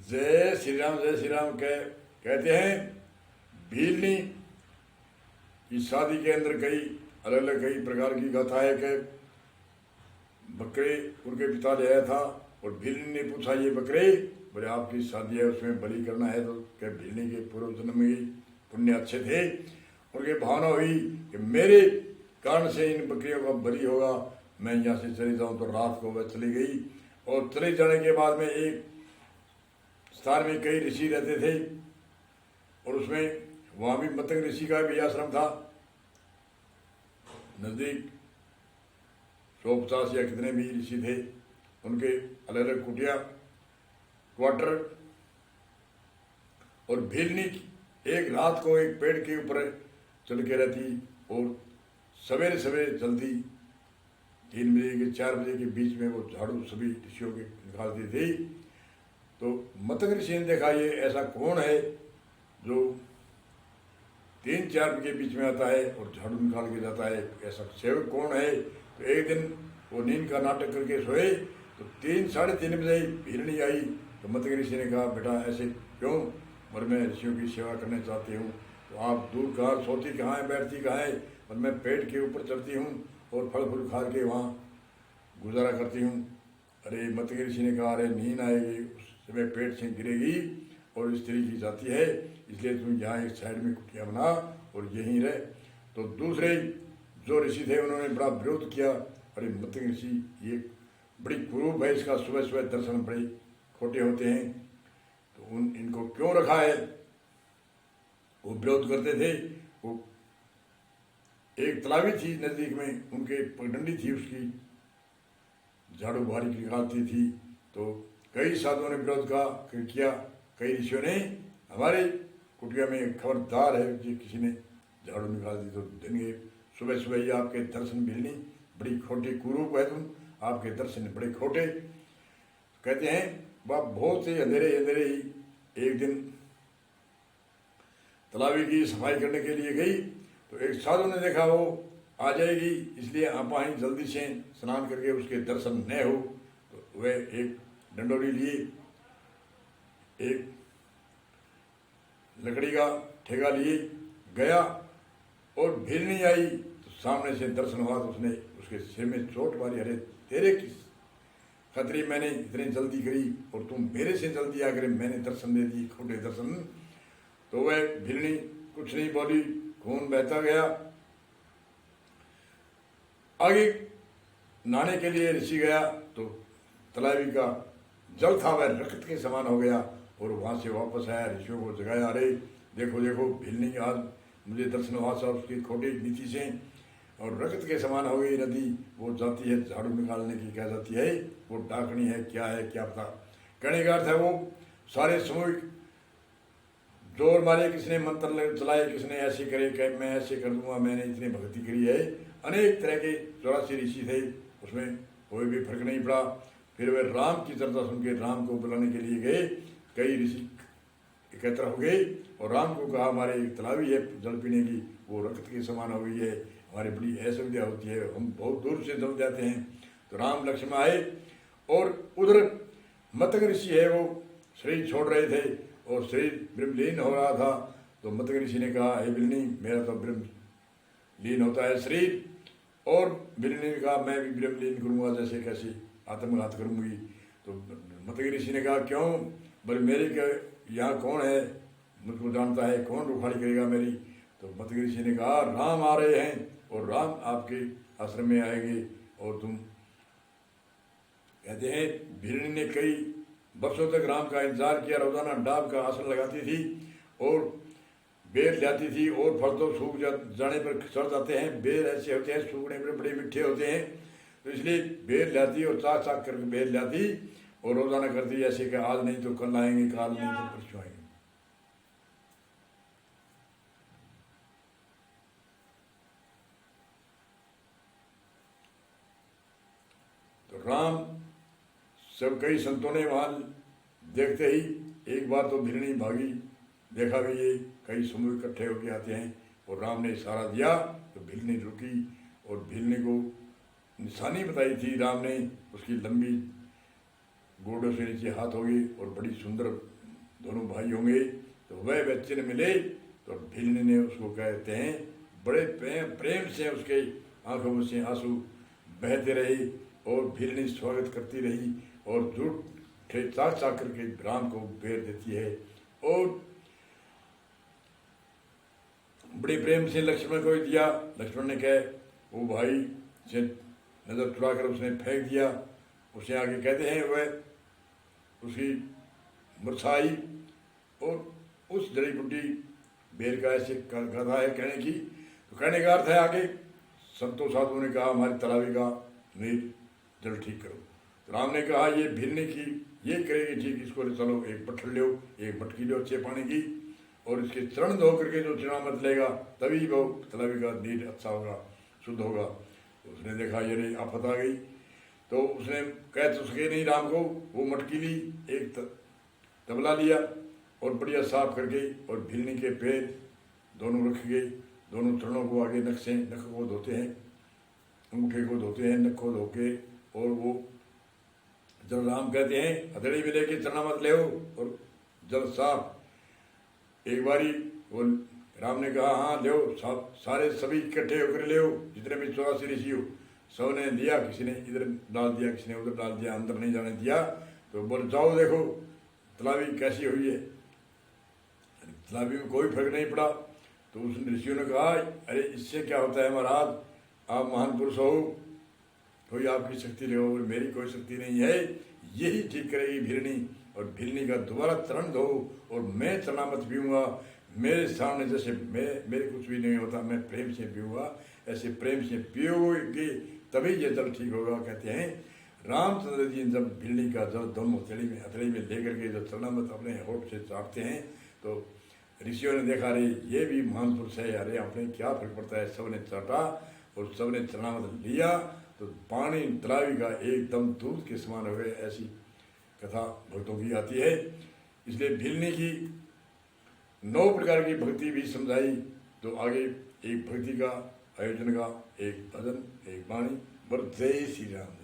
जय श्री राम कहते हैं। भीलनी की शादी के अंदर कई अलग अलग कई प्रकार की गाथा है कि बकरे उनके पिता ले आया था और भीलनी ने पूछा ये बकरे बोले आपकी शादी है उसमें बलि करना है तो क्या भीलनी के पूर्व जन्म में पुण्य अच्छे थे। उनकी भावना हुई कि मेरे कारण से इन बकरियों का बलि होगा, मैं यहाँ से चली जाऊँ। तो रात को वह चली गई और चले जाने के बाद में एक स्थान में कई ऋषि रहते थे और उसमें वहाँ भी मतंग ऋषि का भी आश्रम था। नज़दीक 150 या कितने भी ऋषि थे, उनके अलग अलग कुटिया क्वार्टर। और भीलनी एक रात को एक पेड़ के ऊपर चल के रहती और सवेरे सवेरे जल्दी 3 बजे के 4 बजे के बीच में वो झाड़ू सभी ऋषियों के निकालती थी। तो मतंग ऋषि ने देखा ये ऐसा कौन है जो 3-4 बजे के बीच में आता है और झाड़ू निकाल के जाता है, ऐसा सेवक कौन है। तो एक दिन वो नींद का नाटक करके सोए तो 3-3:30 बजे भीलनी आई। तो मतंग ऋषि ने कहा बेटा ऐसे क्यों, और मैं ऋषियों की सेवा करना चाहती हूँ। तो आप दूर कहाँ सोती कहाँ है, बैठती कहाँ है, और मैं पेड़ के ऊपर चढ़ती हूँ और फल फूल खा के वहाँ गुजारा करती हूँ। अरे मतंग ऋषि ने कहा अरे नींद आएगी उस समय पेट से गिरेगी और स्त्री की जाती है, इसलिए तुम यहाँ एक साइड में कुटिया बना और यहीं रहे। तो दूसरे जो ऋषि थे उन्होंने बड़ा विरोध किया। अरे मतंग ऋषि ये बड़ी कुरूप है, इसका सुबह सुबह दर्शन बड़े खोटे होते हैं, तो इनको क्यों रखा है। वो विरोध करते थे। वो एक तलावी थी नज़दीक में, उनके पगडंडी थी, उसकी झाड़ू बारी निकालती थी। तो कई साधुओं ने विरोध किया, कई ऋषियों ने हमारे कुटिया में खबरदार है कि किसी ने झाड़ू निकाल दी तो देंगे। सुबह सुबह ही आपके दर्शन मिलनी बड़ी खोटी कुरूप है, तुम आपके दर्शन बड़े खोटे। कहते हैं वह बहुत से अंधेरे अंधेरे ही एक दिन तलावी की सफाई करने के लिए गई तो एक साधु ने देखा वो आ जाएगी, इसलिए आप आई जल्दी से स्नान करके उसके दर्शन न हो। तो वह एक डंडोरी लिए, एक लकड़ी का ठेका लिए गया और भीलनी आई तो सामने से दर्शन हुआ। तो उसने उसके सिर में चोट मारी। अरे तेरे किस खतरी मैंने इतनी जल्दी करी और तुम मेरे से जल्दी आ करे, मैंने दर्शन दे दिए खोटे दर्शन। तो वह भीलनी कुछ नहीं बोली, खून बहता गया। आगे नहाने के लिए ऋषि गया तो तलावी का जल था वह रक्त के समान हो गया और वहाँ से वापस आया, ऋषियों को जगाया। अरे देखो देखो भीलनी आज मुझे दर्शन हुआ था उसकी खोटी नीति से और रक्त के समान हो गई नदी। वो जाती है झाड़ू निकालने की क्या जाती है, वो डाकनी है क्या पता। कहने का अर्थ है वो सारे सामूहिक जोर मारे, किसने मंत्र चलाए, किसने ऐसे करे कि मैं ऐसे कर दूंगा, मैंने इतनी भक्ति करी है। अनेक तरह के 84 ऋषि थे, उसमें कोई भी फर्क नहीं पड़ा। फिर वे राम की चर्चा सुन के राम को बुलाने के लिए गए। कई ऋषि एकत्र हो गए और राम को कहा हमारे एक तलावी है जल पीने की, वो रक्त के समान हो गई है, हमारी बड़ी असुविधा होती है, हम बहुत दूर से जल जाते हैं। तो राम लक्ष्मण आए और उधर मतंग ऋषि है वो शरीर छोड़ रहे थे और शरीर ब्रह्मलीन हो रहा था। तो मतंग ऋषि ने कहा हे भीलनी मेरा तो ब्रह्मलीन होता है शरीर, और भीलनी ने कहा मैं भी ब्रह्मलीन करूँगा, जैसे कैसे आत्मघात करूँगी। तो मतंग ऋषि ने कहा क्यों, बोले मेरे के यहाँ कौन है मुझको जानता है, कौन रुखाड़ी करेगा मेरी। तो मतंग ऋषि ने कहा राम आ रहे हैं और राम आपके आश्रम में आएंगे। और तुम कहते हैं भीलनी ने कई वर्षों तक राम का इंतजार किया, रोजाना डाब का आसन लगाती थी और बेर लाती थी और फल तो सूख जाने पर सड़ जाते हैं। बेर ऐसे होते हैं सूखने पर बड़े मीठे होते हैं, तो इसलिए बेर लाती और चाक चाक करके बेर लाती और रोजाना करती, ऐसे कि आज नहीं तो कल आएंगे, कल नहीं तो परसों आएंगे। तो राम सब कई संतों ने वहां देखते ही एक बार तो भीलनी भागी, देखा भी ये कई समूह इकट्ठे होके आते हैं और राम ने इशारा दिया तो भीलनी रुकी और भीलनी को निशानी बताई थी राम ने, उसकी लंबी गोडों से नीचे हाथ होगी और बड़ी सुंदर दोनों भाई होंगे। तो वह चिन्ह मिले तो भिल्ल ने उसको कहते हैं बड़े प्रेम से उसके आंखों में से आंसू बहते रहे और भिल्ल स्वागत करती रही और झूठ चाक चाक करके राम को बेर देती है और बड़े प्रेम से लक्ष्मण को दिया। लक्ष्मण ने कहे वो भाई से नजर चुरा कर उसने फेंक दिया। उसे आगे कहते हैं वह उसकी मुरझाई और उस जड़ी बूटी बेर का ऐसे कथा है कहने की। तो कहने का अर्थ है आगे संतों साधुओं ने कहा हमारी तलावी का नीर जल ठीक करो। तो राम ने कहा ये भिल्ल की ये करेगी ठीक, इसको चलो एक पत्थर लो एक मटकी लो अच्छे पानी की और इसके चरण धो करके जो चरणामृत लेगा तभी वो तलावी का नीर अच्छा होगा शुद्ध होगा। तो उसने देखा ये नहीं आफत आ गई। तो उसने कह तो सके नहीं राम को, वो मटकी ली एक तबला लिया और बढ़िया साफ करके और भिल्ल के पैर दोनों रख गए, दोनों चरणों को आगे नख को धोते हैं, अंगूठे को धोते हैं, नख को धो के और वो जब राम कहते हैं हथेली में लेके चरणामृत ले और जल साफ एक बारी वो राम ने कहा हाँ ले सारे सभी इकट्ठे होकर ले जितने भी 84 ऋषि हो सब ने दिया, किसी ने इधर डाल दिया किसी ने उधर डाल दिया, अंदर नहीं जाने दिया। तो बोल जाओ देखो तलावी कैसी हुई है। तलावी में कोई फर्क नहीं पड़ा। तो उस ऋषियों ने कहा अरे इससे क्या होता है महाराज, आप महान पुरुष हो, कोई आपकी शक्ति ले और मेरी कोई शक्ति नहीं है, यही ठीक करेगी भिल्ल और भिल्ल का दोबारा चरण दो और मैं चरणामृत पीऊँगा मेरे सामने जैसे मेरे कुछ भी नहीं होता, मैं प्रेम से पीऊँगा, ऐसे प्रेम से पियोगे तभी ये जल ठीक होगा। कहते हैं रामचंद्र जी जब भिल्ल का जल दोनों हथेली में लेकर के जब चरणामृत अपने होठ से चाटते हैं तो ऋषियों ने देखा अरे ये भी महान पुरुष है, अरे अपने क्या फर्क पड़ता है। सब ने चाटा और सब ने चरणामृत लिया तो पानी तलावी का एकदम दूध के समान हो गए। ऐसी कथा भक्तों की आती है। इसलिए भिल्ल की 9 प्रकार की भक्ति भी समझाई। तो आगे एक भक्ति का आयोजन का एक भजन एक वाणी। जय श्री राम।